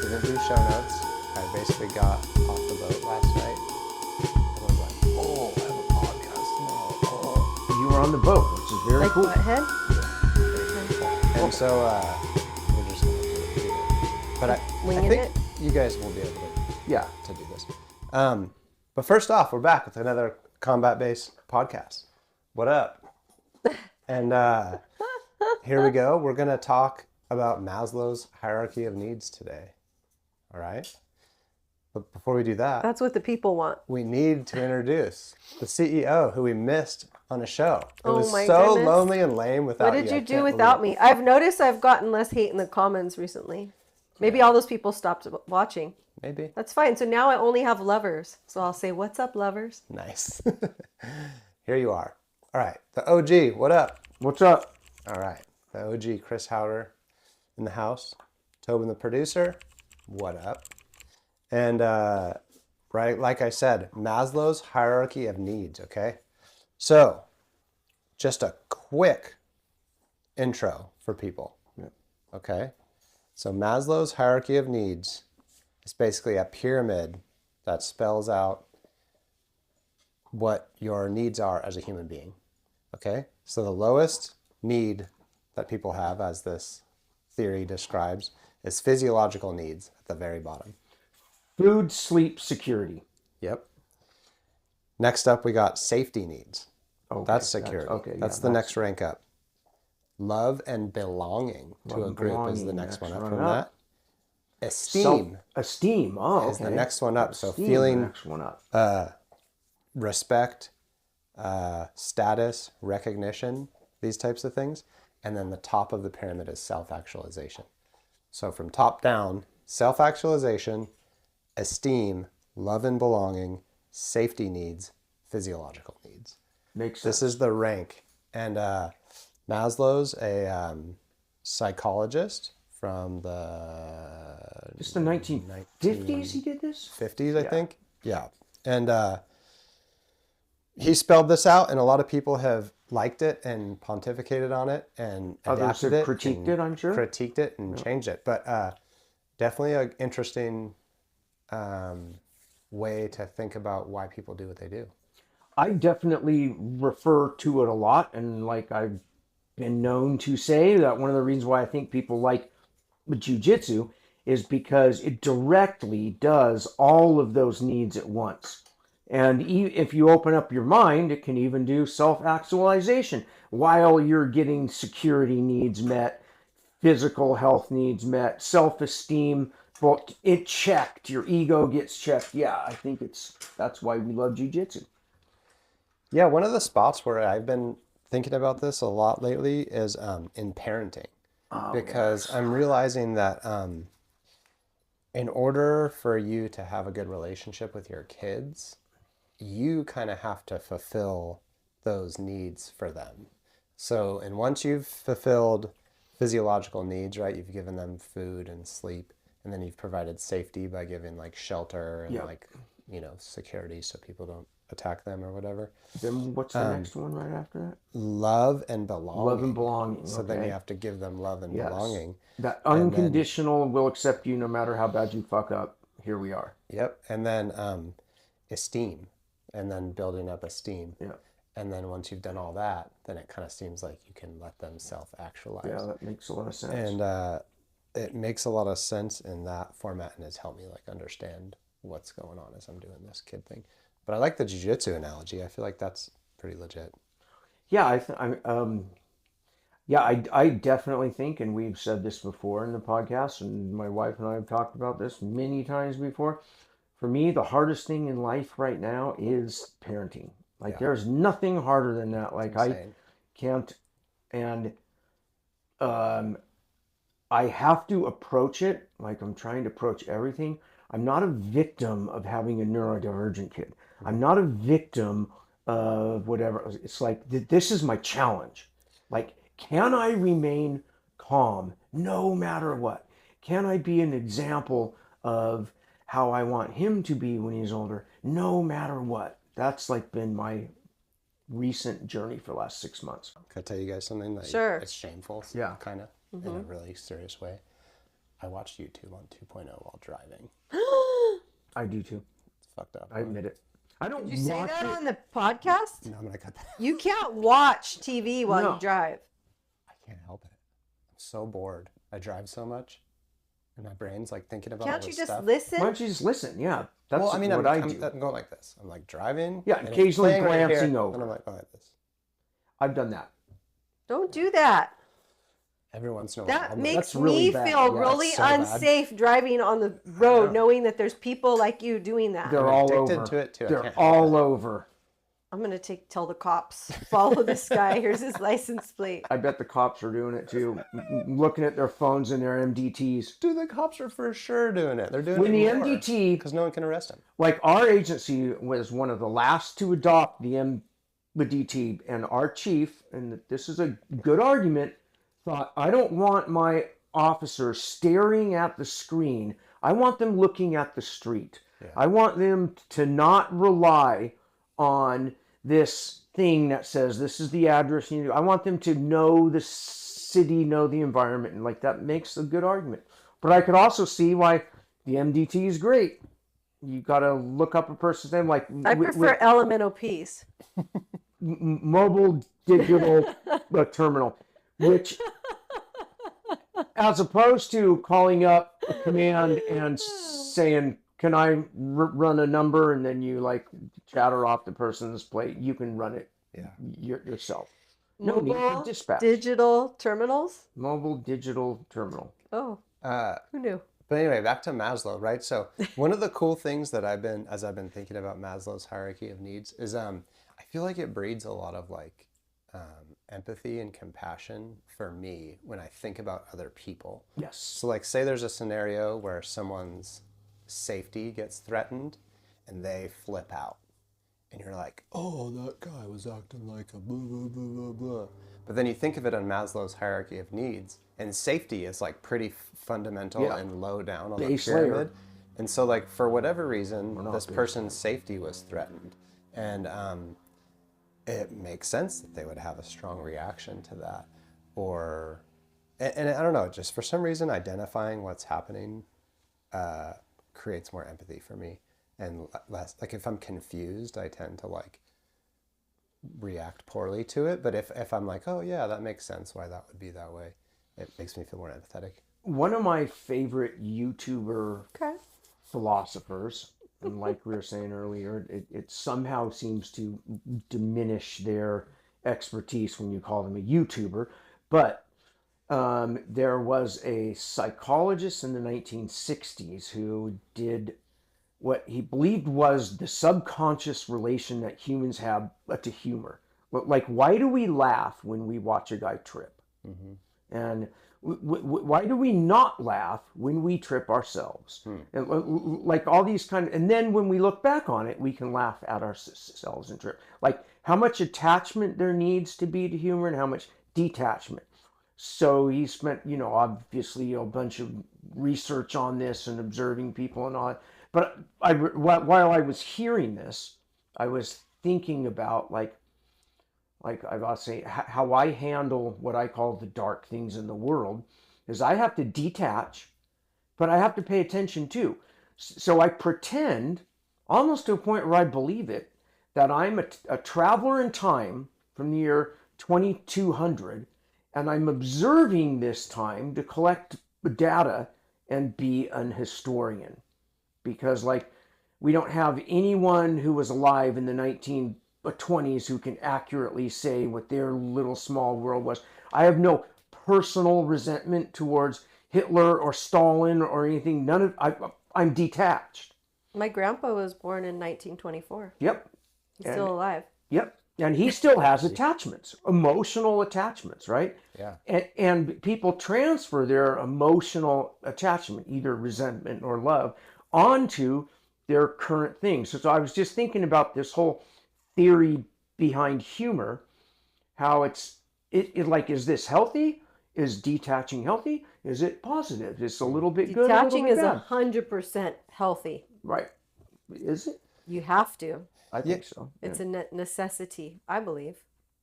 didn't do show notes. I basically got off the boat last night and was like, oh, I have a podcast tomorrow. Oh. You were on the boat, which is very Like cool. butthead? And so we're just going to do it. But I Winging think it? you guys will be able Yeah. to do this. But first off, we're back with another combat-based podcast. What up? And here we go. We're going to talk about Maslow's hierarchy of needs today. All right? But before we do that, That's what the people want. we need to introduce the CEO who we missed on a show. It was my so goodness. lonely and lame without What you. did I you do can't without believe me? I've noticed I've gotten less hate in the comments recently. Maybe all those people stopped watching. it. Maybe. That's fine. So now I only have lovers. So I'll say, what's up, lovers? Nice. Here you are. All right. The OG, what up? What's up? All right. The OG, Chris Haueter in the house. Tobin, the producer, what up? And right, like I said, Maslow's hierarchy of needs, okay? So, just a quick intro for people, okay? So Maslow's hierarchy of needs is basically a pyramid that spells out what your needs are as a human being, okay? So the lowest need that people have, as this theory describes, is physiological needs at the very bottom. Food, sleep, security. Yep. Next up, we got safety needs. Okay, That's security. That's the next rank up. Love and belonging to a group is the next one up from that. Esteem Esteem. is the next one up. So Esteem, feeling the next one up. respect, status, recognition, these types of things. And then the top of the pyramid is self-actualization. So from top down, self-actualization, esteem, love and belonging, safety needs, physiological needs. Makes sense. This is the rank. And Maslow's a psychologist from the... Just the 1950s he did this? 50s, I think. Yeah. And he spelled this out, and a lot of people have liked it and pontificated on it and Others adapted have it. critiqued and it, I'm sure. Critiqued it and changed it. But definitely an interesting way to think about why people do what they do. I definitely refer to it a lot, and like I've been known to say that one of the reasons why I think people like jiu-jitsu is because it directly does all of those needs at once. And if you open up your mind, it can even do self-actualization while you're getting security needs met, physical health needs met, self-esteem, well, it checked, your ego gets checked. Yeah, I think that's why we love jiu-jitsu. Yeah, one of the spots where I've been thinking about this a lot lately is in parenting. Because I'm realizing that in order for you to have a good relationship with your kids, you kind of have to fulfill those needs for them. So, and once you've fulfilled physiological needs, right, you've given them food and sleep, and then you've provided safety by giving like shelter and like, you know, security so people don't attack them or whatever. Then what's the next one right after that? Love and belonging. Love and belonging. So then you have to give them love and belonging. That unconditional will accept you no matter how bad you fuck up. Here we are. Yep. And then esteem. And then building up esteem. Yeah. And then once you've done all that, then it kind of seems like you can let them self-actualize. Yeah, that makes a lot of sense. And it makes a lot of sense in that format and has helped me like understand what's going on as I'm doing this kid thing. But I like the jiu-jitsu analogy. I feel like that's pretty legit. Yeah, I definitely think, and we've said this before in the podcast, and my wife and I have talked about this many times before. For me, the hardest thing in life right now is parenting. Like, there's nothing harder than that. Like, I can't, and I have to approach it like I'm trying to approach everything. I'm not a victim of having a neurodivergent kid. I'm not a victim of whatever. It's like, this is my challenge. Like, can I remain calm no matter what? Can I be an example of how I want him to be when he's older, no matter what? That's like been my recent journey for the last 6 months. Can I tell you guys something that Sure. it's shameful? Yeah. Kind of, in a really serious way. I watch YouTube on 2.0 while driving. I do too. It's fucked up. I admit it. I don't Did you say watch that it. on the podcast? No, I'm gonna cut that. You can't watch TV while No. you drive. I can't help it. I'm so bored. I drive so much, and my brain's like thinking about Can't all you this just stuff. listen? Why don't you just listen? Yeah, that's Well, I mean, what I do. I'm going like this. I'm like driving. Yeah, and it's occasionally playing right glancing here, over. and I'm like, like this. I've done that. Don't do that. Every once in a while. That I'm makes That's really me bad. feel Yeah, really it's so bad. unsafe driving on the road, knowing that there's people like you doing that. They're I'm all addicted over. to it, too. I They're can't help all over. I'm gonna tell the cops, follow this guy. Here's his license plate. I bet the cops are doing it too, looking at their phones and their MDTs. Dude, the cops are for sure doing it. They're doing When it the MDT, because no one can arrest them. like our agency was one of the last to adopt the MDT, and our chief, and this is a good argument, thought, I don't want my officers staring at the screen. I want them looking at the street. Yeah. I want them to not rely on this thing that says this is the address. I want them to know the city, know the environment, and like that makes a good argument. But I could also see why the MDT is great. You got to look up a person's name, like I prefer elemental peace. mobile digital terminal, which, as opposed to calling up a command and saying, can I run a number, and then you like chatter off the person's plate, you can run it yourself. No need for Mobile dispatch. digital terminals. Mobile digital terminal. Oh, who knew? But anyway, back to Maslow, right? So one of the cool things that I've been thinking about Maslow's hierarchy of needs is I feel like it breeds a lot of like empathy and compassion for me when I think about other people. Yes. So like say there's a scenario where someone's safety gets threatened and they flip out. And you're like, oh, that guy was acting like a blah, blah, blah, blah, blah. But then you think of it on Maslow's hierarchy of needs, and safety is like pretty fundamental and low down on Base the pyramid. layer. And so like for whatever reason, this person's safety was threatened. And it makes sense that they would have a strong reaction to that. Or, and I don't know, just for some reason identifying what's happening creates more empathy for me, and less like if I'm confused, I tend to like react poorly to it. But if I'm like, oh yeah, that makes sense why that would be that way, it makes me feel more empathetic. One of my favorite YouTuber Okay. philosophers, and like we were saying earlier, it somehow seems to diminish their expertise when you call them a YouTuber, but there was a psychologist in the 1960s who did what he believed was the subconscious relation that humans have to humor. Like, why do we laugh when we watch a guy trip? Mm-hmm. And why do we not laugh when we trip ourselves? And like all these kind of, and then when we look back on it, we can laugh at ourselves and trip. Like how much attachment there needs to be to humor and how much detachment. So he spent, obviously a bunch of research on this and observing people and all that. But while I was hearing this, I was thinking about like I gotta say, how I handle what I call the dark things in the world is I have to detach, but I have to pay attention too. So I pretend, almost to a point where I believe it, that I'm a traveler in time from the year 2200, and I'm observing this time to collect data and be an historian. Because like we don't have anyone who was alive in the 1920s who can accurately say what their little small world was. I have no personal resentment towards Hitler or Stalin or anything. I'm detached. My grandpa was born in 1924. Yep. He's still alive. Yep. And he still has attachments, emotional attachments, right? Yeah. And people transfer their emotional attachment, either resentment or love, onto their current things. So I was just thinking about this whole theory behind humor, how it like, is this healthy? Is detaching healthy? Is it positive? It's a little bit good, Detaching a is little bit bad. 100% healthy. Right. Is it? You have to. I think so. It's a necessity, I believe.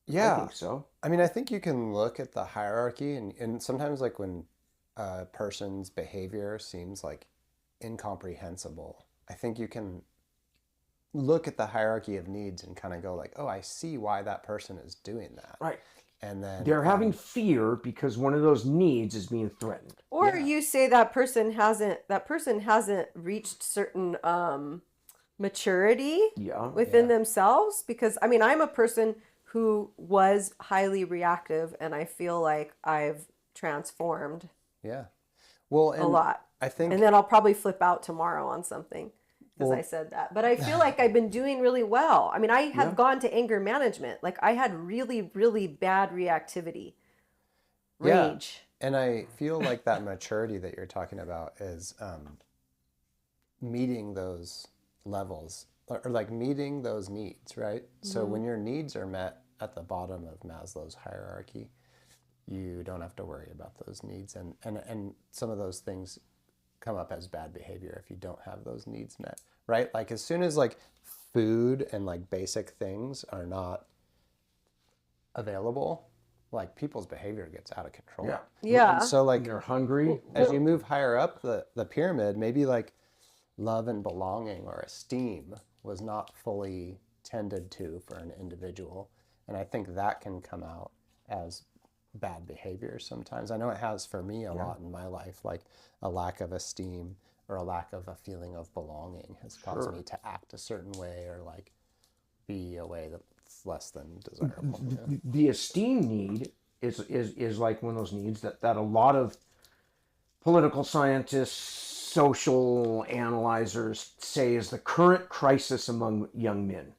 Yeah. I think so. I mean, I think you can look at the hierarchy and sometimes like when a person's behavior seems like incomprehensible, I think you can look at the hierarchy of needs and kind of go like, oh, I see why that person is doing that. Right. And then They're having fear because one of those needs is being threatened. Or you say that person hasn't reached certain maturity within themselves, because I mean, I'm a person who was highly reactive, and I feel like I've transformed well, a lot. I think, and then I'll probably flip out tomorrow on something because I said that. But I feel like I've been doing really well. I mean, I have gone to anger management. Like I had really, really bad reactivity, rage. And I feel like that maturity that you're talking about is meeting those levels, or like meeting those needs, right? So when your needs are met at the bottom of Maslow's hierarchy, you don't have to worry about those needs. And some of those things come up as bad behavior if you don't have those needs met, right? Like as soon as like food and like basic things are not available, like people's behavior gets out of control. Yeah. And so like They're hungry. as you move higher up the pyramid, maybe like love and belonging or esteem was not fully tended to for an individual. And I think that can come out as bad behavior sometimes. I know it has for me a lot in my life, like a lack of esteem or a lack of a feeling of belonging has caused me to act a certain way or like be a way that's less than desirable. The esteem need is like one of those needs that a lot of political scientists, social analyzers say is the current crisis among young men.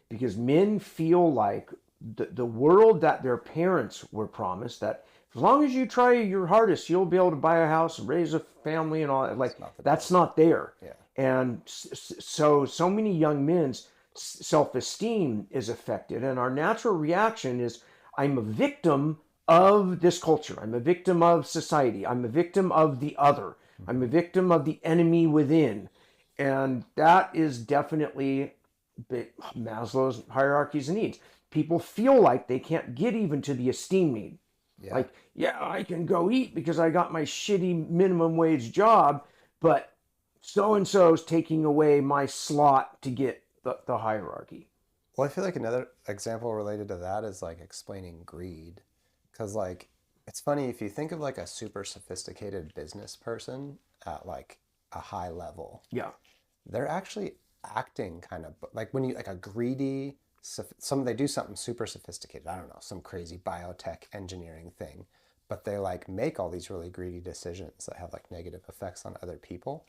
Because men feel like the world that their parents were promised, that as long as you try your hardest, you'll be able to buy a house, raise a family and all that. Like that's not there. And so many young men's self-esteem is affected. And our natural reaction is, I'm a victim of this culture. I'm a victim of society. I'm a victim of the other. I'm a victim of the enemy within. And that is definitely Maslow's hierarchies of needs. People feel like they can't get even to the esteem need. Like, I can go eat because I got my shitty minimum wage job, but so-and-so's taking away my slot to get the hierarchy. Well, I feel like another example related to that is like explaining greed. Because like, it's funny, if you think of like a super sophisticated business person at like a high level, they're actually acting kind of like when you like a greedy, they do something super sophisticated, I don't know, some crazy biotech engineering thing, but they like make all these really greedy decisions that have like negative effects on other people.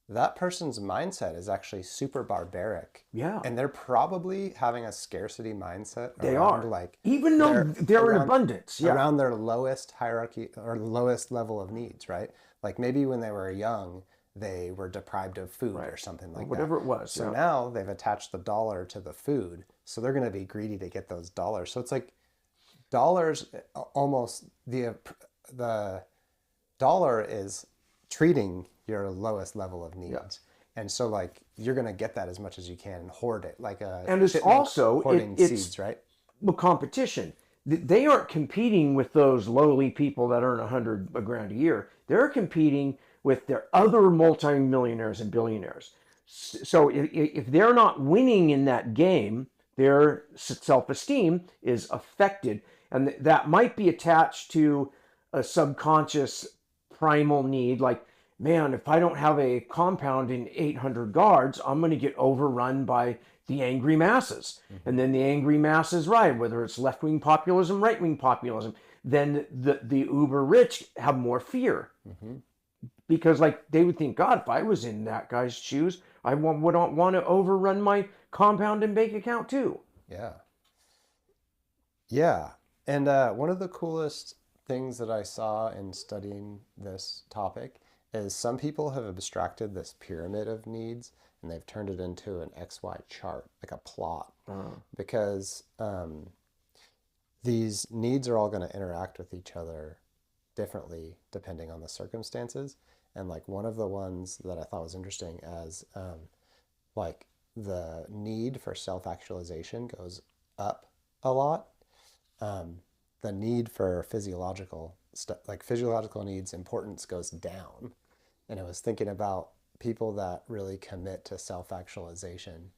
That person's mindset is actually super barbaric. And they're probably having a scarcity mindset. They are. Like, even though they're in abundance. Around their lowest hierarchy or lowest level of needs, right? Like maybe when they were young, they were deprived of food or something like whatever that. it was. So now they've attached the dollar to the food. So they're going to be greedy to get those dollars. So it's like dollars, almost the dollar is treating your lowest level of needs. And so like you're going to get that as much as you can and hoard it like a and it's also hoarding seeds, right? The competition. They aren't competing with those lowly people that earn $100,000 a year. They're competing with their other multimillionaires and billionaires. So if they're not winning in that game, their self-esteem is affected. And that might be attached to a subconscious primal need, like, man, if I don't have a compound in 800 guards, I'm going to get overrun by the angry masses. And then the angry masses ride, whether it's left-wing populism, right-wing populism. Then the uber rich have more fear. Because like they would think, God, if I was in that guy's shoes, I would want to overrun my compound and bank account too. And one of the coolest things that I saw in studying this topic is some people have abstracted this pyramid of needs and they've turned it into an XY chart, like a plot, because these needs are all going to interact with each other differently depending on the circumstances. And like one of the ones that I thought was interesting as like the need for self-actualization goes up a lot. The need for physiological like physiological needs importance goes down. And I was thinking about people that really commit to self-actualization.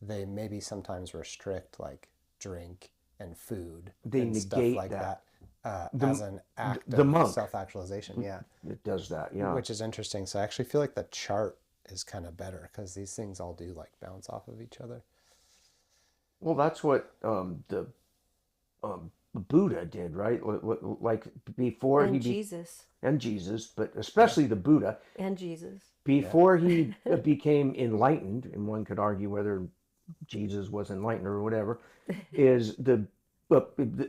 They maybe sometimes restrict like drink and food They and stuff negate like that, The- as an act the of monk. self-actualization. Yeah, It does that, yeah. which is interesting. So I actually feel like the chart is kind of better because these things all do like bounce off of each other. Well, that's what the Buddha did, right? Like before And he Jesus. and Jesus, but especially the Buddha, And Jesus. before he became enlightened, and one could argue whether Jesus was enlightened or whatever, is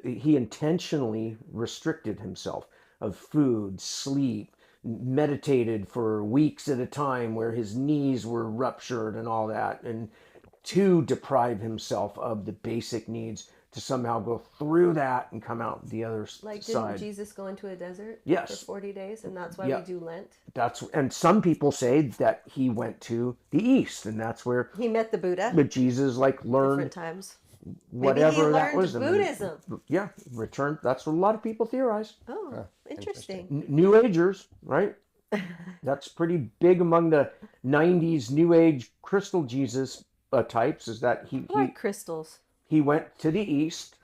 he intentionally restricted himself of food, sleep, meditated for weeks at a time where his knees were ruptured and all that, and to deprive himself of the basic needs to somehow go through that and come out the other Like, side. didn't Jesus go into a desert Yes. for 40 days? And that's why Yeah. we do Lent. And some people say that he went to the east, and that's where He met the Buddha but Jesus like learned different times. whatever Maybe he that learned was. Buddhism. Yeah, returned. That's what a lot of people theorize. Oh, interesting. New Agers, right? That's pretty big among the '90s New Age crystal Jesus types. Is that I like crystals. he went to the east,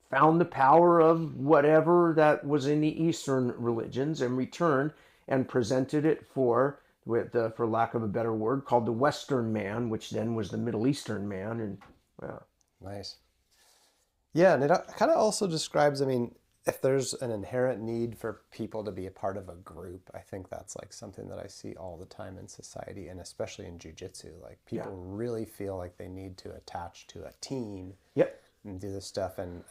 found the power of whatever that was in the Eastern religions, and returned and presented it for lack of a better word, called the Western man, which then was the Middle Eastern man, and well. Nice. Yeah, and it kind of also describes, I mean, if there's an inherent need for people to be a part of a group, I think that's like something that I see all the time in society, and especially in jiu-jitsu. Like people really feel like they need to attach to a team and do this stuff. And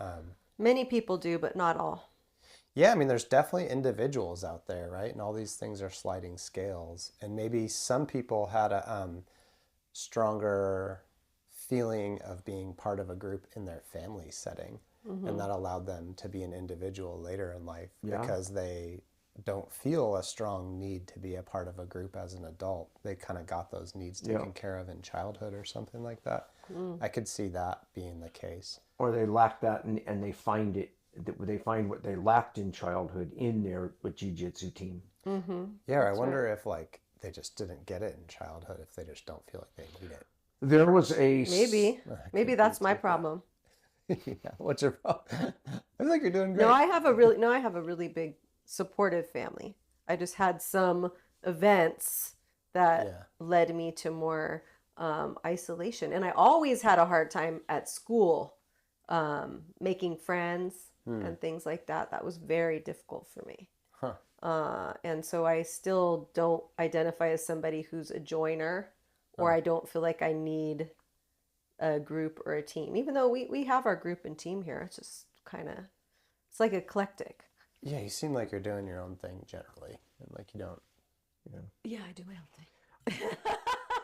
Many people do, but not all. yeah, I mean, there's definitely individuals out there, right? And all these things are sliding scales. And maybe some people had a stronger feeling of being part of a group in their family setting, and that allowed them to be an individual later in life because they don't feel a strong need to be a part of a group as an adult. They kind of got those needs taken care of in childhood or something like that. I could see that being the case. Or they lack that, and they find what they lacked in childhood in their jiu-jitsu team. Yeah, I wonder if like they just didn't get it in childhood, if they just don't feel like they need it. There was a maybe that's my problem. Yeah, what's your problem? I feel like you're doing great. No, I have a really big supportive family. I just had some events that led me to more isolation, and I always had a hard time at school making friends and things like that. That was very difficult for me. And so I still don't identify as somebody who's a joiner, or I don't feel like I need a group or a team, even though we have our group and team here. It's just kind of, it's like eclectic. Yeah, you seem like you're doing your own thing generally, and like you don't. Yeah, I do my own thing.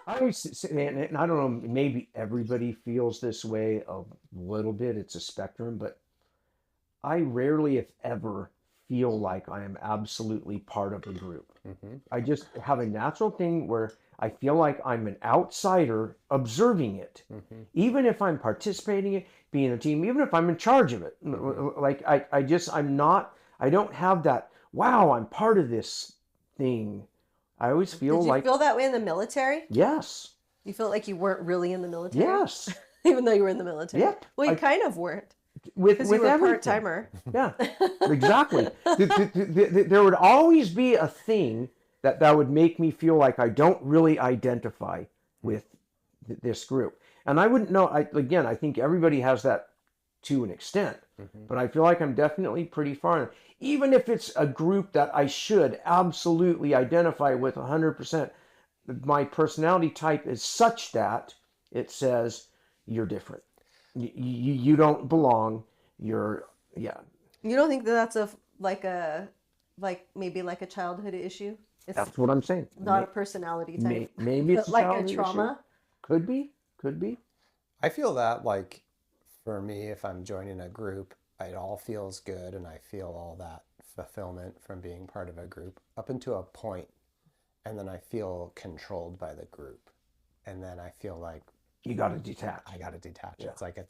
I always say, and I don't know, maybe everybody feels this way a little bit. It's a spectrum, but I rarely, if ever, feel like I am absolutely part of a group. I just have a natural thing where I feel like I'm an outsider observing it, even if I'm participating in it, being a team, even if I'm in charge of it. Like I don't have that, wow, I'm part of this thing. I always feel Did you like, feel that way in the military? yes. You felt like you weren't really in the military? Yes. Even though you were in the military? Yep. Well, you kind of weren't. With Because you were everything. part-timer. Yeah, exactly. There would always be a thing that would make me feel like I don't really identify with this group. And I wouldn't know, I think everybody has that to an extent, but I feel like I'm definitely pretty far. Even if it's a group that I should absolutely identify with 100%, my personality type is such that it says, you're different. You don't belong. You don't think that that's maybe like a childhood issue? It's that's what I'm saying. not a personality type. Maybe it's like a childhood trauma. Issue. Could be. I feel that like for me, if I'm joining a group, it all feels good, and I feel all that fulfillment from being part of a group up until a point, and then I feel controlled by the group, and then I feel like you got to detach. I got to detach. Yeah. It's like I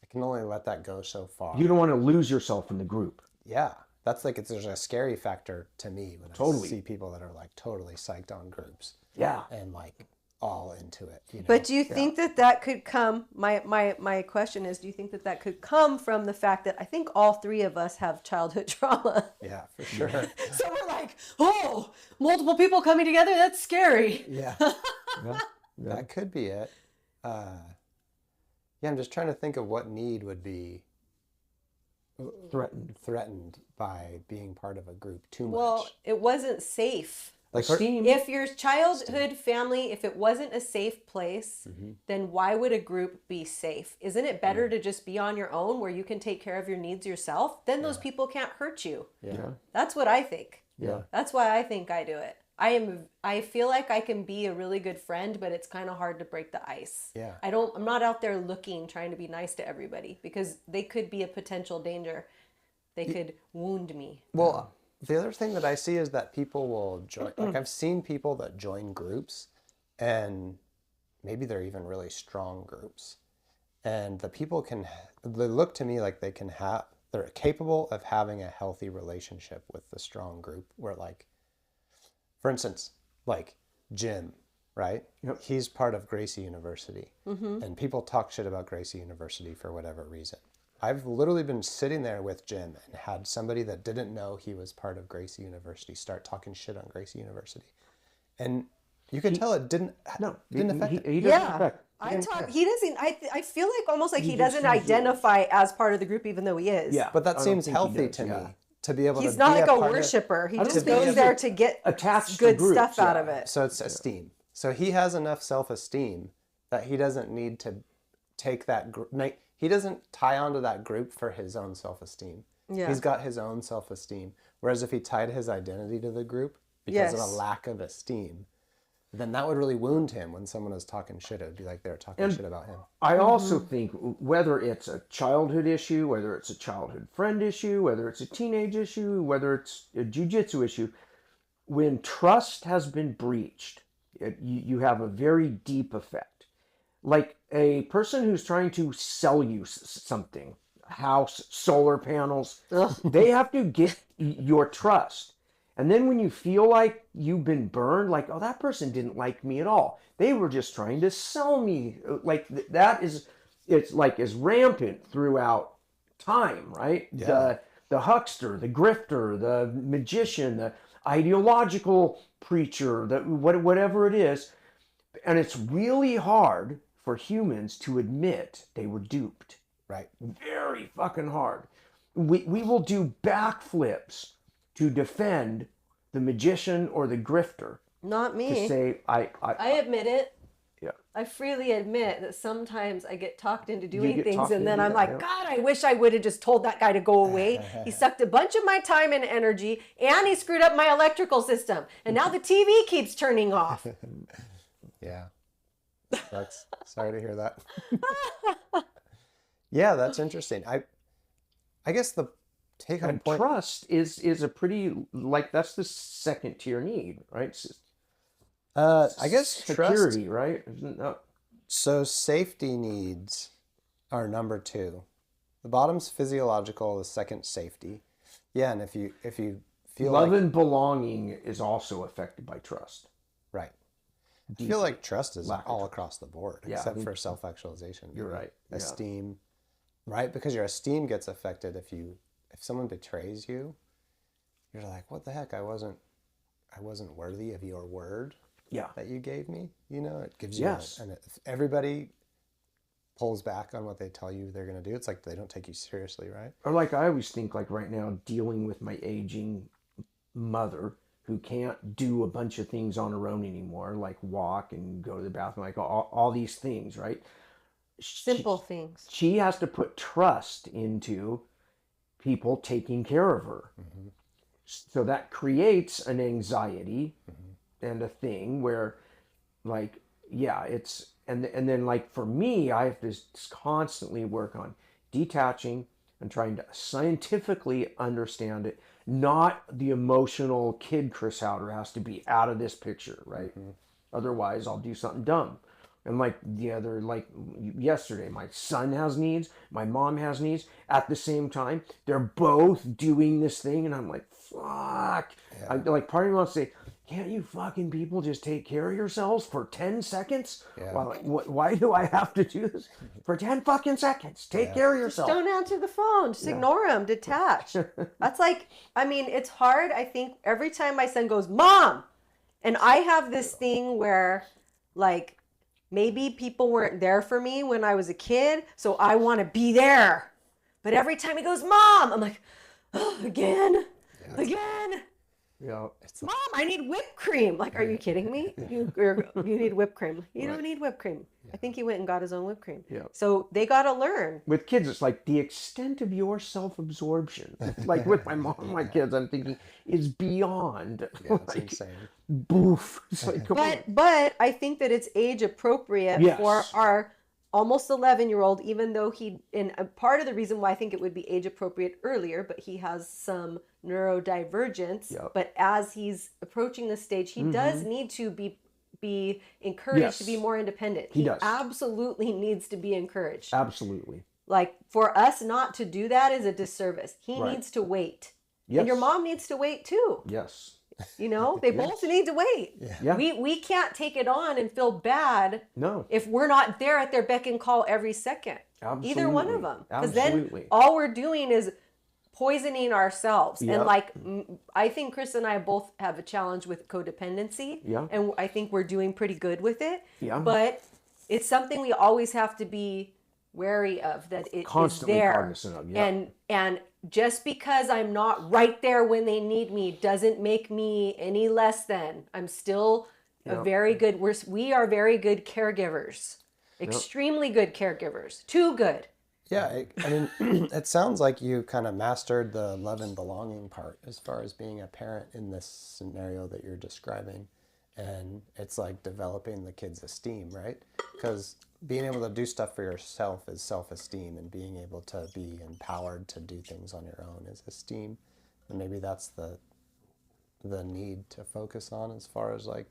can only let that go so far. You don't want to lose yourself in the group. Yeah, that's like, there's a scary factor to me when I see people that are like totally psyched on groups. Yeah. And like all into it. You know? But do you think that could come, my question is, do you think that could come from the fact that I think all three of us have childhood trauma? Yeah, for sure. So we're like, oh, multiple people coming together, that's scary. Yeah. That could be it. I'm just trying to think of what need would be threatened by being part of a group too much. Well, it wasn't safe. Like if your childhood family, if it wasn't a safe place, then why would a group be safe? Isn't it better to just be on your own where you can take care of your needs yourself? Then those people can't hurt you. Yeah. That's what I think. Yeah. That's why I think I do it. I feel like I can be a really good friend, but it's kind of hard to break the ice. Yeah. I'm not out there trying to be nice to everybody because they could be a potential danger. They could wound me. Well, the other thing that I see is that people will join, like I've seen people that join groups and maybe they're even really strong groups. And the people they look to me like they're capable of having a healthy relationship with the strong group where like, for instance, like Jim, right? Yep. He's part of Gracie University and people talk shit about Gracie University for whatever reason. I've literally been sitting there with Jim and had somebody that didn't know he was part of Gracie University start talking shit on Gracie University. And you can tell it didn't affect him. He doesn't affect. He doesn't, I feel like almost like he doesn't identify as part of the group even though he is. Yeah. But that seems healthy to me. To be able He's to not be like a worshiper. He just goes there to get attached good to groups, stuff out of it. So it's esteem. So he has enough self-esteem that he doesn't need to take that group. He doesn't tie onto that group for his own self-esteem. Yeah. He's got his own self-esteem. Whereas if he tied his identity to the group because of a lack of esteem, then that would really wound him when someone was talking shit. It would be like they were talking shit about him. I also think whether it's a childhood issue, whether it's a childhood friend issue, whether it's a teenage issue, whether it's a jiu-jitsu issue, when trust has been breached, you have a very deep effect. Like a person who's trying to sell you something, house, solar panels, they have to get your trust. And then when you feel like you've been burned, like, oh, that person didn't like me at all. They were just trying to sell me. Like it's like is rampant throughout time, right? Yeah. The huckster, the grifter, the magician, the ideological preacher, whatever it is. And it's really hard for humans to admit they were duped. Right. Very fucking hard. We will do backflips to defend the magician or the grifter. Not me. To say, I admit it. Yeah. I freely admit that sometimes I get talked into doing things and then I'm like, God, I wish I would have just told that guy to go away. He sucked a bunch of my time and energy and he screwed up my electrical system. And now the TV keeps turning off. Yeah. That's sorry to hear that. Yeah, that's interesting. I guess the take home point, trust is a pretty, like, that's the second tier need, right? I guess security, trust, right? So safety needs are number 2. The bottom's physiological, the second safety. Yeah, and if you feel love and belonging is also affected by trust. Right. I feel like trust is all across the board, except for self-actualization. You're right. Esteem, right? Because your esteem gets affected if someone betrays you. You're like, what the heck? I wasn't worthy of your word. That you gave me. You know, it gives you. And if everybody pulls back on what they tell you they're going to do, it's like they don't take you seriously, right? Or like I always think, like right now, dealing with my aging mother, who can't do a bunch of things on her own anymore, like walk and go to the bathroom, like all these things, right? Simple things. She has to put trust into people taking care of her. Mm-hmm. So that creates an anxiety and a thing where, like, it's, and then like for me, I have to constantly work on detaching and trying to scientifically understand it. Not the emotional kid Chris Haueter has to be out of this picture, right? Mm-hmm. Otherwise, I'll do something dumb. And like yesterday, my son has needs, my mom has needs. At the same time, they're both doing this thing, and I'm like, fuck. Yeah. Like part of me wants to say, can't you fucking people just take care of yourselves for 10 seconds? Yeah. Well, why do I have to do this for 10 fucking seconds? Take care of yourself. Just don't answer the phone. Just ignore them. Detach. That's like, I mean, it's hard. I think every time my son goes, Mom, and I have this thing where, like, maybe people weren't there for me when I was a kid, so I want to be there. But every time he goes, Mom, I'm like, oh, again. Yeah. Mom, I need whipped cream. Like, are you kidding me? You need whipped cream. You don't need whipped cream. I think he went and got his own whipped cream. Yeah. So they got to learn. With kids, it's like the extent of your self-absorption. Like with my mom and my kids, I'm thinking is beyond. Yeah, it's insane. Boof. It's like, But I think that it's age appropriate for our almost 11-year-old, even though and a part of the reason why I think it would be age appropriate earlier, but he has some neurodivergence. Yep. But as he's approaching this stage, he does need to be encouraged to be more independent. He does. Absolutely needs to be encouraged. Absolutely. Like, for us not to do that is a disservice. He needs to wait. Yes. And your mom needs to wait too. Yes. You know, they both need to wait. Yeah. We can't take it on and feel bad if we're not there at their beck and call every second. Absolutely. Either one of them. Because Absolutely. then all we're doing is poisoning ourselves. Yep. And like, I think Chris and I both have a challenge with codependency. Yeah. And I think we're doing pretty good with it. Yeah. But it's something we always have to be wary of, that it Constantly is there. cognizant of. Yeah. And just because I'm not right there when they need me doesn't make me any less than. I'm still a very good. We are very good caregivers, extremely good caregivers, too good. Yeah, I mean, it sounds like you kind of mastered the love and belonging part as far as being a parent in this scenario that you're describing. And it's like developing the kid's esteem, right? Because being able to do stuff for yourself is self-esteem, and being able to be empowered to do things on your own is esteem. And maybe that's the need to focus on as far as like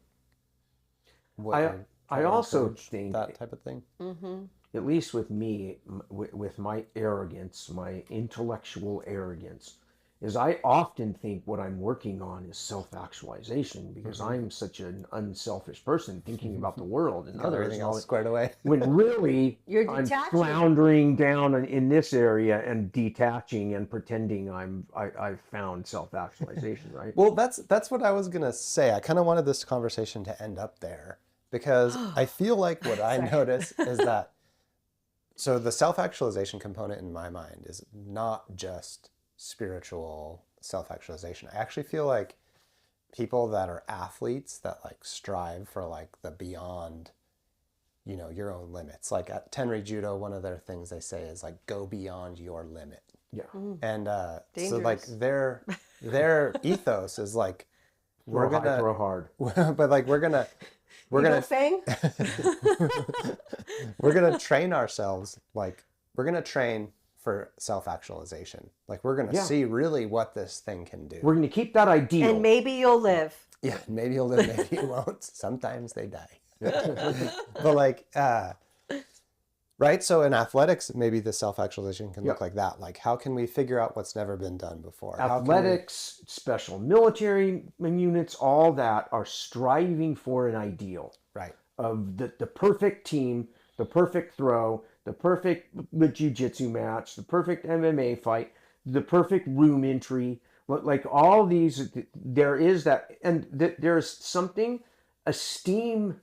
what I also think that type of thing. Mm-hmm. At least with me, with my arrogance, my intellectual arrogance, is I often think what I'm working on is self-actualization, because I'm such an unselfish person thinking about the world and others. Everything else squared away. When really You're I'm detaching. floundering down in this area and detaching and pretending I've found self-actualization, right? Well, that's what I was gonna say. I kind of wanted this conversation to end up there, because I feel like what I notice is that, so the self-actualization component in my mind is not just spiritual self-actualization. I actually feel like people that are athletes that like strive for like the beyond, your own limits. Like at Tenri Judo, one of their things they say is like, go beyond your limit. Yeah. And Dangerous. so like their ethos is like, we're gonna throw hard, but like we're gonna Fang? we're gonna train ourselves, like we're gonna train for self-actualization. Like we're gonna see really what this thing can do. We're going to keep that ideal. And maybe you'll live. Yeah, maybe you'll live, maybe you won't. Sometimes they die. But like, right? So in athletics, maybe the self-actualization can look like that. Like, how can we figure out what's never been done before? Athletics, special military units, all that are striving for an ideal. Right. Of the perfect team, the perfect throw, the perfect jiu-jitsu match, the perfect MMA fight, the perfect room entry. Like all these, there is that, and there's something esteem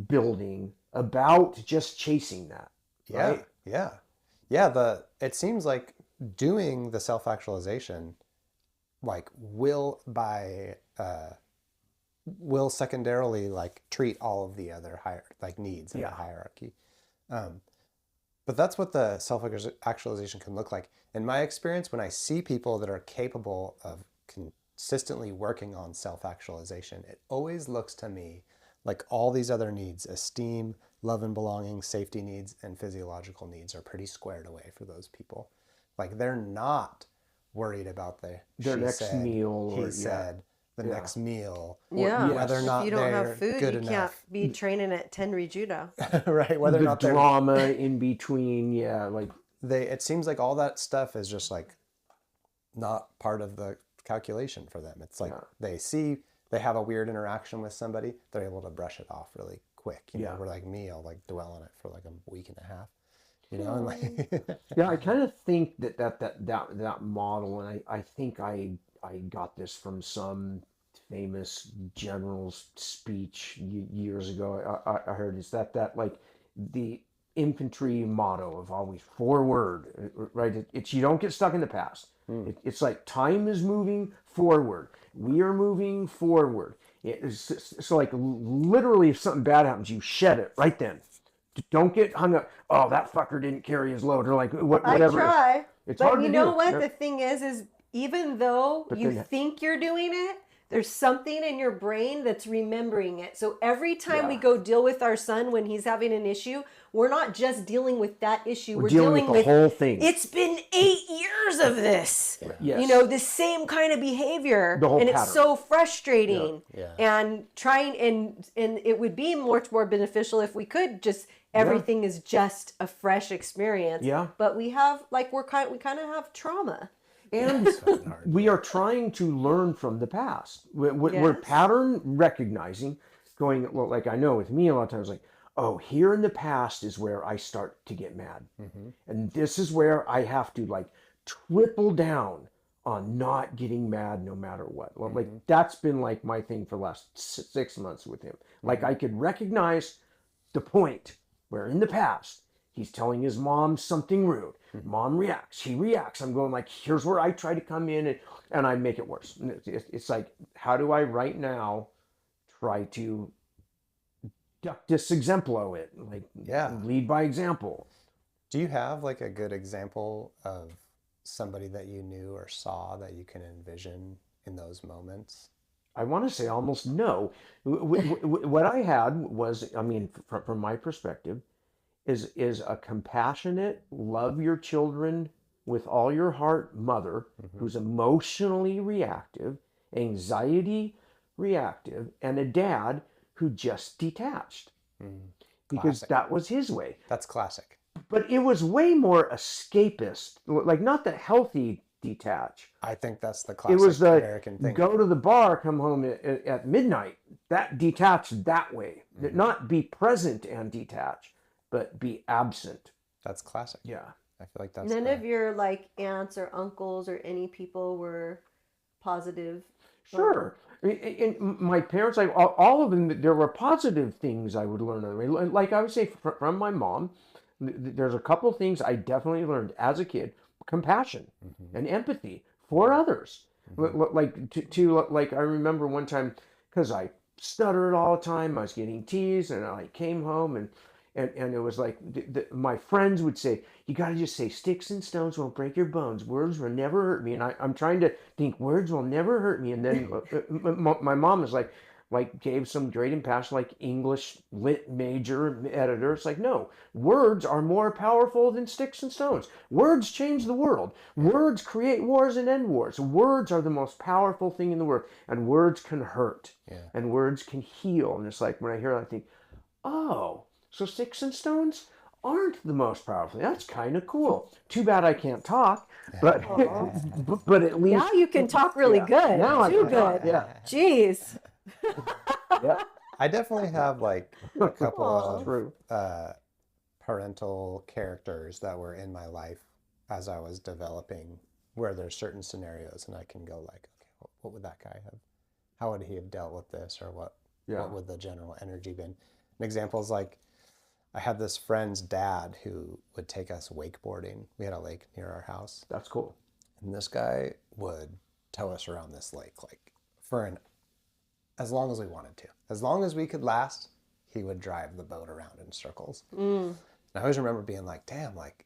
building about just chasing that. Yeah, right? yeah. It seems like doing the self-actualization, like will secondarily like treat all of the other needs in the hierarchy. But that's what the self-actualization can look like. In my experience, when I see people that are capable of consistently working on self-actualization, it always looks to me like all these other needs, esteem, love and belonging, safety needs, and physiological needs, are pretty squared away for those people. Like they're not worried about their next meal. He said, the next meal. Yeah. Whether or not if you don't they're have food, good you enough. can't be training at Tenri Judo. Right. Whether or The not they're drama in between, like it seems like all that stuff is just like not part of the calculation for them. It's like they have a weird interaction with somebody, they're able to brush it off really quick. You know, where like me, I'll like dwell on it for like a week and a half. You know, and like yeah, I kind of think that model, and I think I got this from some famous general's speech years ago. I heard is that like the infantry motto of always forward, right? It's you don't get stuck in the past. It's like time is moving forward. We are moving forward. So like literally, if something bad happens, you shed it right then. Don't get hung up. Oh, that fucker didn't carry his load, or like whatever. I try, it's but hard you to know do. what? The thing is even though you think you're doing it, there's something in your brain that's remembering it. So every time we go deal with our son when he's having an issue, we're not just dealing with that issue. We're dealing with the whole thing. It's been 8 years of this. Yes. You know, the same kind of behavior. The whole and pattern. It's so frustrating. Yeah. And trying and it would be much more beneficial if we could just everything is just a fresh experience. Yeah. But we have we kind of have trauma. And we are trying to learn from the past. We're pattern recognizing, going, well, like I know with me a lot of times, like, oh, here in the past is where I start to get mad. And this is where I have to like triple down on not getting mad no matter what. Like that's been like my thing for the last 6 months with him. Like I could recognize the point where in the past, he's telling his mom something rude. Mom reacts. He reacts. I'm going like, here's where I try to come in and I make it worse. It's like, how do I right now try to ductus exemplo it? Like, lead by example. Do you have like a good example of somebody that you knew or saw that you can envision in those moments? I want to say almost no. What I had was, I mean, from my perspective, is a compassionate, love your children with all your heart mother who's emotionally reactive, anxiety reactive, and a dad who just detached. Because that was his way. That's classic. But it was way more escapist, like not the healthy detach. I think that's the classic it was the American thing. Go to the bar, come home at midnight. That detached that way. Not be present and detach, but be absent. That's classic. Yeah. I feel like that's None of your like aunts or uncles or any people were positive. Sure. And my parents, like all of them, there were positive things I would learn. Like I would say from my mom, there's a couple of things I definitely learned as a kid: compassion and empathy for others. Like to like I remember one time, because I stuttered all the time, I was getting teased, and I came home and it was like my friends would say, you got to just say, sticks and stones won't break your bones. Words will never hurt me. And I'm trying to think, words will never hurt me. And then my mom is like gave some great impassion, like English lit major editor. It's like, no, words are more powerful than sticks and stones. Words change the world. Words create wars and end wars. Words are the most powerful thing in the world. And words can hurt. And words can heal. And it's like, when I hear that, I think, oh, so sticks and stones aren't the most powerful. That's kind of cool. Too bad I can't talk, but but at least now you can talk really good. Now Too good. Yeah. Jeez. I definitely have like a couple of parental characters that were in my life as I was developing, where there's certain scenarios and I can go like, okay, what would that guy have? How would he have dealt with this, or what would the general energy been? An example is like, I had this friend's dad who would take us wakeboarding. We had a lake near our house. That's cool. And this guy would tow us around this lake like for as long as we wanted to. As long as we could last, he would drive the boat around in circles. And I always remember being like, damn, like,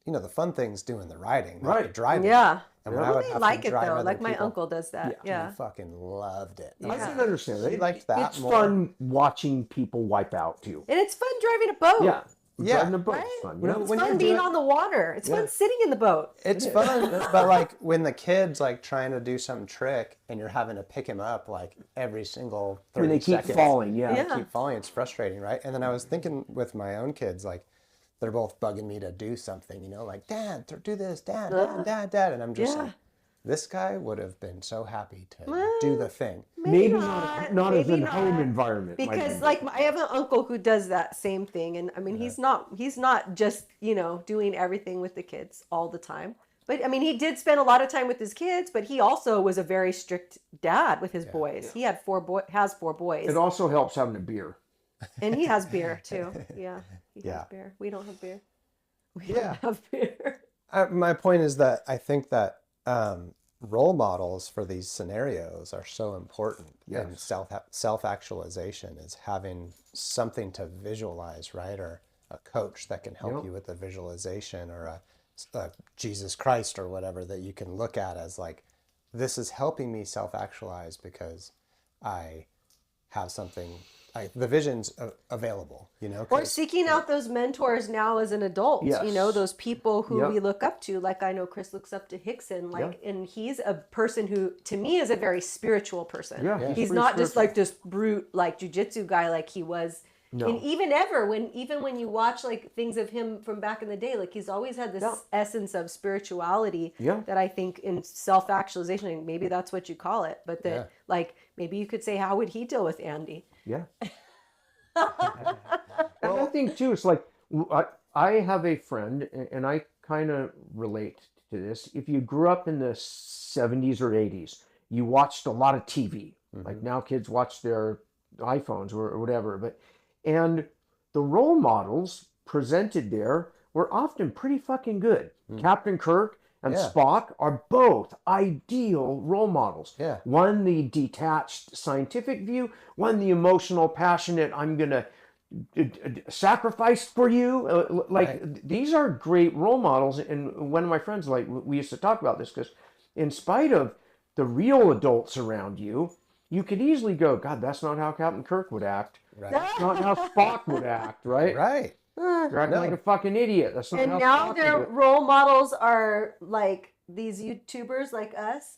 you know, the fun thing's doing the riding, not the driving. Yeah. And when I would have like to it drive though. other Like my people, uncle does that. Yeah. he fucking loved it. I can understand that. He liked that It's more. fun watching people wipe out too. And it's fun driving a boat. Yeah. driving the boat's Right? fun. It's fun being on the water. It's fun sitting in the boat. It's fun, but like when the kid's like trying to do some trick and you're having to pick him up like every single 30 when they keep seconds. falling, They keep falling. It's frustrating, right? And then I was thinking with my own kids, like they're both bugging me to do something, you know, like Dad, do this, Dad, Dad, and I'm just like, this guy would have been so happy to do the thing. Maybe not as a home environment. Because like I have an uncle who does that same thing, and I mean he's not just, you know, doing everything with the kids all the time. But I mean he did spend a lot of time with his kids, but he also was a very strict dad with his boys. He had has four boys. It also helps having a beer. And he has beer too. Yeah. He has beer. We don't have beer. We don't have beer. My point is that I think that role models for these scenarios are so important. And self-actualization is having something to visualize, right? Or a coach that can help you with the visualization, or a Jesus Christ or whatever that you can look at as like, this is helping me self-actualize because I have something, the vision's available, you know? Or seeking out those mentors now as an adult, you know, those people who we look up to. Like I know Chris looks up to Hickson, like, and he's a person who, to me, is a very spiritual person. He's not just like this brute, like jiu-jitsu guy like he was. No. And even when you watch like things of him from back in the day, like he's always had this essence of spirituality that I think in self-actualization, maybe that's what you call it, but that like maybe you could say, how would he deal with Andy? Yeah. And I think too, it's like I have a friend, and I kind of relate to this. If you grew up in the 70s or 80s, you watched a lot of TV. Like now kids watch their iPhones or whatever, and the role models presented there were often pretty fucking good. Captain Kirk and Spock are both ideal role models. One, the detached scientific view, one, the emotional, passionate, I'm going to sacrifice for you. These are great role models. And one of my friends, like, we used to talk about this because in spite of the real adults around you, you could easily go, God, that's not how Captain Kirk would act. That's not how Spock would act, right? You're acting like a fucking idiot. That's not how now Spock their would role models are like these YouTubers like us.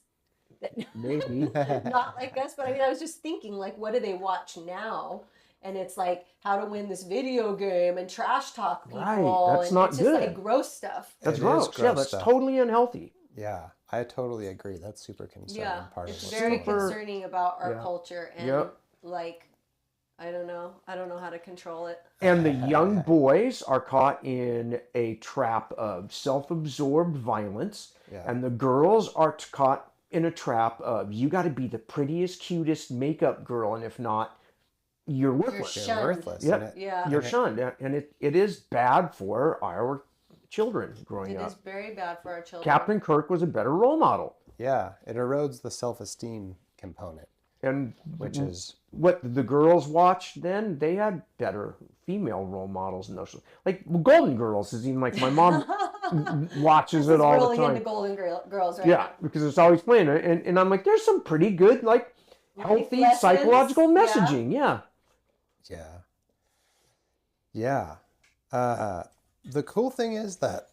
Maybe. Not like us, but I mean, I was just thinking, like, what do they watch now? And it's like how to win this video game and trash talk people. Right. That's not it's good. Just like gross stuff. That's gross. Yeah, that's totally unhealthy. Yeah, I totally agree. That's super concerning. Part of it's very concerning about our culture, and like, I don't know how to control it. And the young boys are caught in a trap of self-absorbed violence, and the girls are caught in a trap of, you got to be the prettiest, cutest makeup girl, and if not, you're worthless. You're worthless. You're shunned, and it is bad for our children growing up. It is very bad for our children. Captain Kirk was a better role model. Yeah, it erodes the self-esteem component. And which is what the girls watched then, they had better female role models in those. Like Golden Girls is even like my mom watches it all the time. Really into Golden Girls, right? Yeah, because it's always playing. And I'm like, there's some pretty good, like, healthy psychological messaging. Yeah. The cool thing is that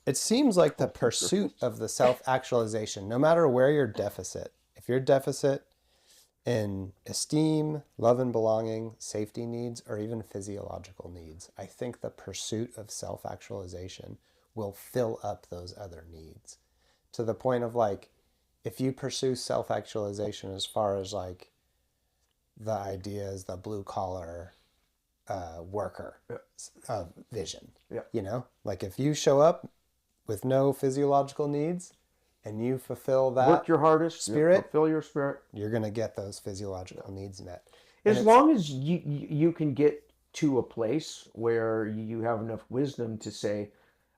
it seems like the pursuit of the self-actualization, no matter where you're deficit, if you're deficit in esteem, love and belonging, safety needs, or even physiological needs, I think the pursuit of self-actualization will fill up those other needs. To the point of like, if you pursue self-actualization as far as like the idea is the blue collar worker vision, you know, like if you show up with no physiological needs and you fulfill that, work your hardest, spirit, fulfill your spirit, you're going to get those physiological needs met. As long as you can get to a place where you have enough wisdom to say,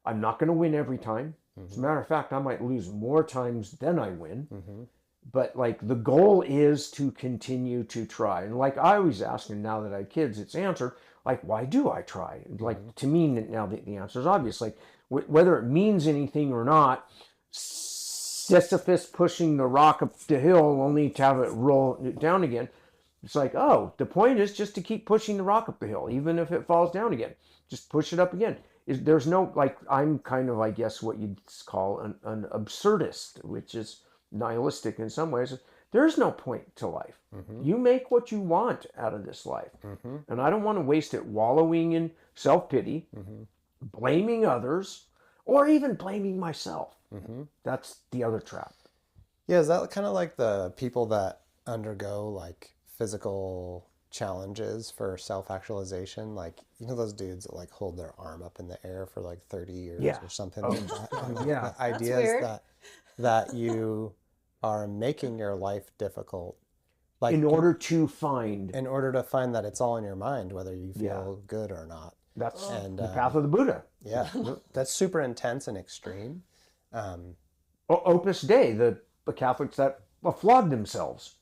I'm not going to win every time. As a matter of fact, I might lose more times than I win. But like the goal is to continue to try. And like I always ask, and now that I have kids, it's answered, like, why do I try? Like to me now the answer is obvious. Like whether it means anything or not, Sisyphus pushing the rock up the hill only to have it roll down again. It's like, oh, the point is just to keep pushing the rock up the hill, even if it falls down again. Just push it up again. There's no, like, I'm kind of, I guess, what you'd call an absurdist, which is nihilistic in some ways. There's no point to life. You make what you want out of this life. And I don't want to waste it wallowing in self-pity, blaming others, or even blaming myself. That's the other trap. Yeah, is that kind of like the people that undergo like physical challenges for self-actualization? Like, you know, those dudes that like hold their arm up in the air for like 30 years or something like that. And the idea is that you are making your life difficult. Like in order to find that it's all in your mind, whether you feel good or not. That's the path of the Buddha. Yeah, that's super intense and extreme. Opus Dei, the Catholics that flogged themselves,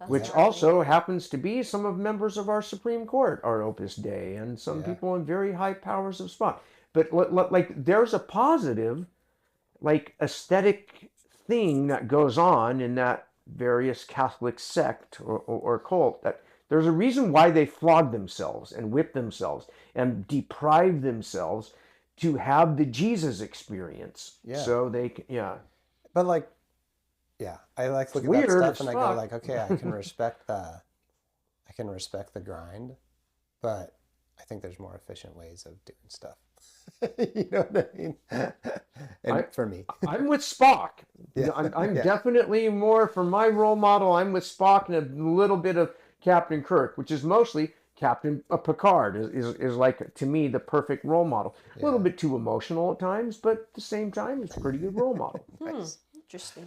which also happens to be some of members of our Supreme Court are Opus Dei, and some people in very high powers of spot. But like, there's a positive, like, aesthetic thing that goes on in that various Catholic sect or cult, that there's a reason why they flog themselves and whip themselves and deprive themselves to have the Jesus experience. So they can, But like, I like look at that stuff and I go like, okay, I can respect the grind, but I think there's more efficient ways of doing stuff. You know what I mean? And for me, I'm with Spock. I'm definitely more, for my role model, I'm with Spock and a little bit of Captain Kirk, which is mostly Captain Picard is like, to me, the perfect role model. A little bit too emotional at times, but at the same time, it's a pretty good role model. Interesting.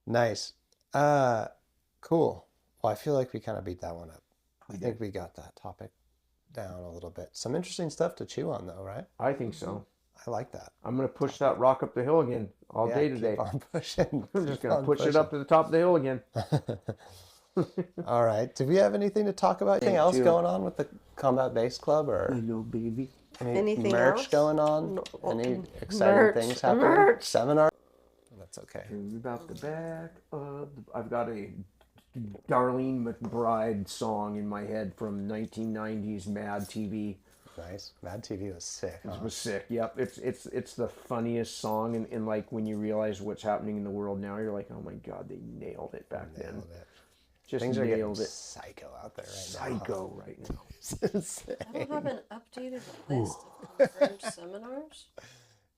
Nice. Cool. Well, I feel like we kind of beat that one up. I think we got that topic down a little bit. Some interesting stuff to chew on, though, right? I think so. I like that. I'm going to push that rock up the hill again all day today. Keep on pushing. I'm just going to push it up to the top of the hill again. All right. Do we have anything to talk about? Anything else going on with the Combat Base Club, or no, baby. Anything merch else going on? Any exciting things happening? Seminar? That's okay. About the back of I've got a Darlene McBride song in my head from 1990s Mad TV. Nice. Mad TV was sick. It was sick. Yep. It's the funniest song, and like, when you realize what's happening in the world now, you're like, oh my God, they nailed it back then. Just Things are getting nailed it. Psycho out there right now. Psycho right now. I don't have an updated list of confirmed seminars.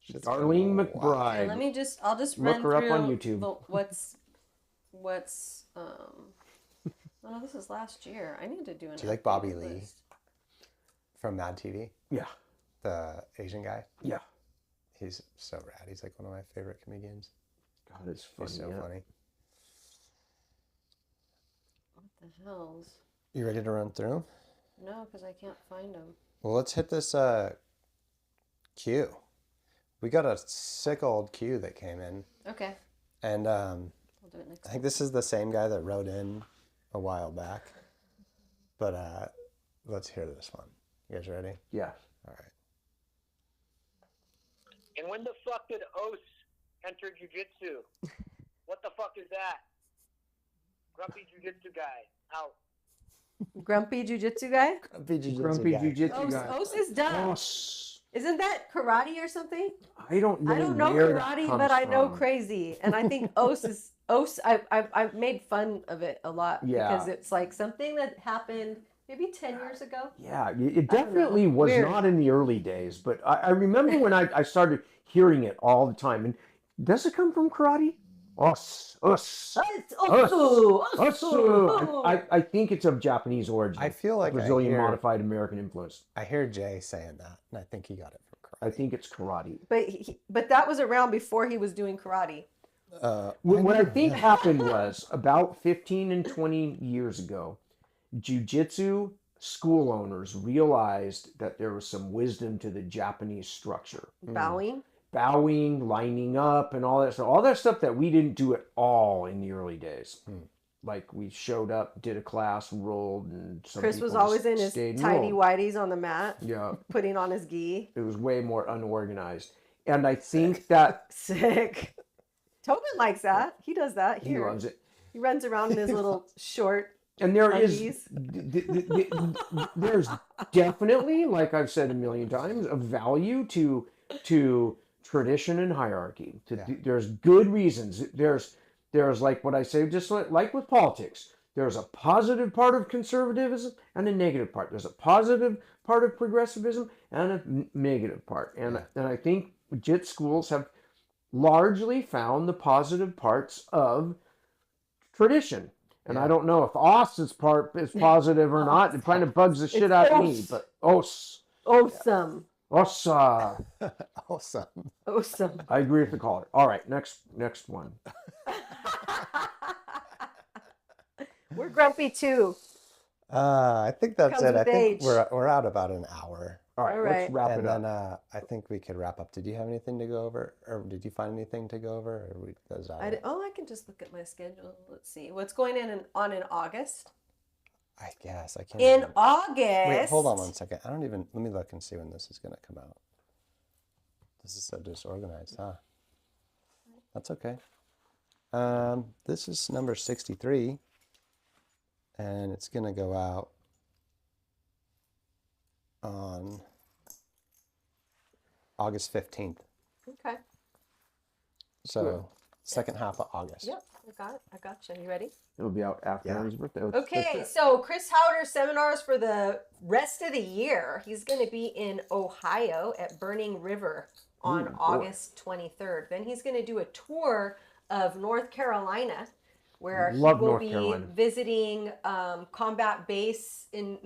Darlene McBride. Okay, I'll just look run her through up on YouTube. Oh, this is last year. I need to do an. Do you like Bobby Lee list. from Mad TV? Yeah. The Asian guy? Yeah. He's so rad. He's like one of my favorite comedians. God, it's funny. He's so funny. What the hells? You ready to run through them? No, because I can't find them. Well, let's hit this queue. We got a sick old queue that came in. Okay. And We'll do it next I think this is the same guy that wrote in a while back. But let's hear this one. You guys ready? Yeah. All right. And when the fuck did Os enter jiu-jitsu? What the fuck is that? Grumpy jiu-jitsu guy. Out. Grumpy jiu-jitsu guy? Grumpy jiu-jitsu guy. Os is done. Isn't that karate or something? I don't know. I don't know karate, but I know crazy. And I think Os. I've made fun of it a lot because it's like something that happened maybe 10 years ago. Yeah, it definitely was not in the early days, but I remember when I started hearing it all the time. And does it come from karate? Us. It's osu. I think it's of Japanese origin. I feel like Brazilian modified American influence. I hear Jay saying that, and I think he got it from karate. I think it's karate. But that was around before he was doing karate. What I think happened was about 15 and 20 years ago, jiu-jitsu school owners realized that there was some wisdom to the Japanese structure. Bowing, lining up, and all that stuff. All that stuff that we didn't do at all in the early days. Like, we showed up, did a class, rolled, and some Chris was always in his tidy whities on the mat. Yeah. Putting on his gi. It was way more unorganized. And I think that... Sick. Tobin likes that. He does that here. He loves it. He runs around in his little short And there is, Undies. there's definitely, like I've said a million times, a value to tradition and hierarchy. There's good reasons. There's like what I say, just like with politics. There's a positive part of conservatism and a negative part. There's a positive part of progressivism and a negative part. And I think JIT schools have largely found the positive parts of tradition. And I don't know if Austin's part is positive or not. It kind of bugs the shit out of me. But Awesome. Awesome. Awesome. I agree with the caller. All right, next one. We're grumpy too. I think that's Comes it. I with think age. we're out about an hour. All right, All let's right. wrap And it up. then I think we could wrap up. Did you have anything to go over, or did you find anything to go over? Or is that it? I can just look at my schedule. Let's see what's going on in August. I guess I can't. In even- August. Wait, hold on one second. I don't even. Let me look and see when this is gonna come out. This is so disorganized, huh? That's okay. This is number 63, and it's gonna go out on August 15th. Okay. So second half of August. Yep. I got it. I got you. You ready? It'll be out after Yeah. his birthday. Okay, so Chris Haueter seminars for the rest of the year. He's going to be in Ohio at Burning River on August 23rd. Then he's going to do a tour of North Carolina, where Love he will North be Carolina. visiting combat base gym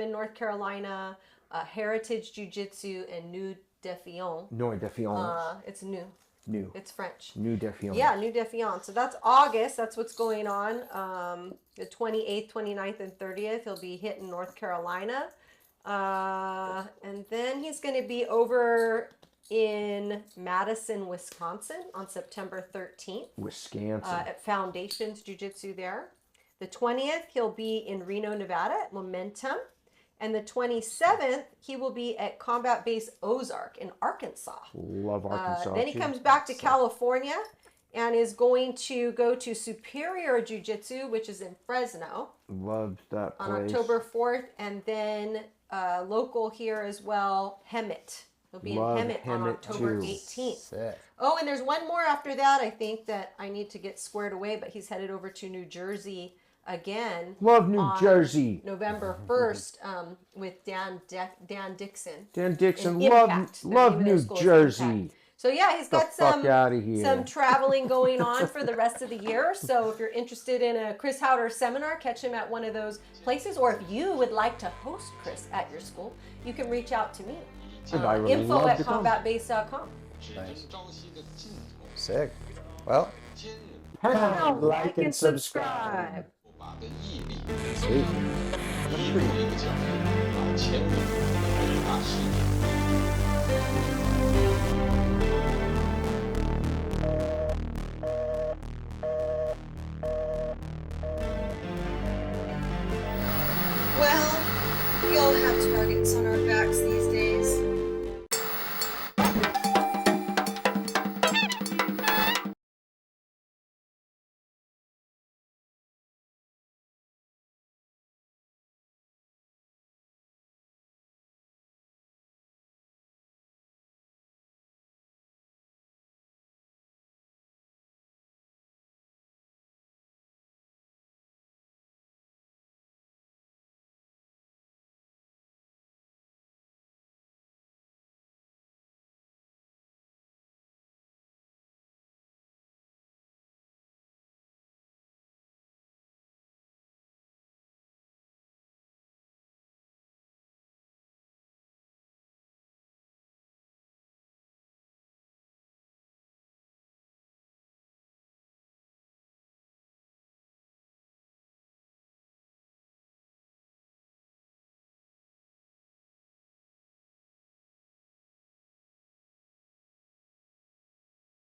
in North Carolina, Heritage Jiu-Jitsu, and New Defiant. No Defiance. It's new. New. It's French. New Defiance. Yeah, New Defiant. So that's August. That's what's going on. The 28th, 29th, and 30th, he'll be hitting North Carolina. And then he's going to be over in Madison, Wisconsin on September 13th Wisconsin. at Foundations Jiu-Jitsu there. The 20th, he'll be in Reno, Nevada at Momentum. And the 27th, he will be at Combat Base Ozark in Arkansas. Love Arkansas. Then he too. comes back to California and is going to go to Superior Jiu-Jitsu, which is in Fresno, Loved that place. on October 4th. And then local here as well, Hemet. He'll be Love in Hemet on Hemet October too. 18th. Sick. Oh, and there's one more after that, I think, that I need to get squared away, but he's headed over to New Jersey again. Love New on Jersey. November 1st with Dan Dixon. Dan Dixon. in Love Impact. The love name of New their school is Jersey. Impact. So yeah, he's got the fuck outta here. some traveling going on for the rest of the year. So if you're interested in a Chris Haueter seminar, catch him at one of those places. Or if you would like to host Chris at your school, you can reach out to me. And I would love to come. info@combatbase.com. Nice. Sick. Well, Pound, like, and subscribe. 把的毅力， sweet. 一路一个脚印，把前人伟大事业。 Well, we all have targets on our backs these days.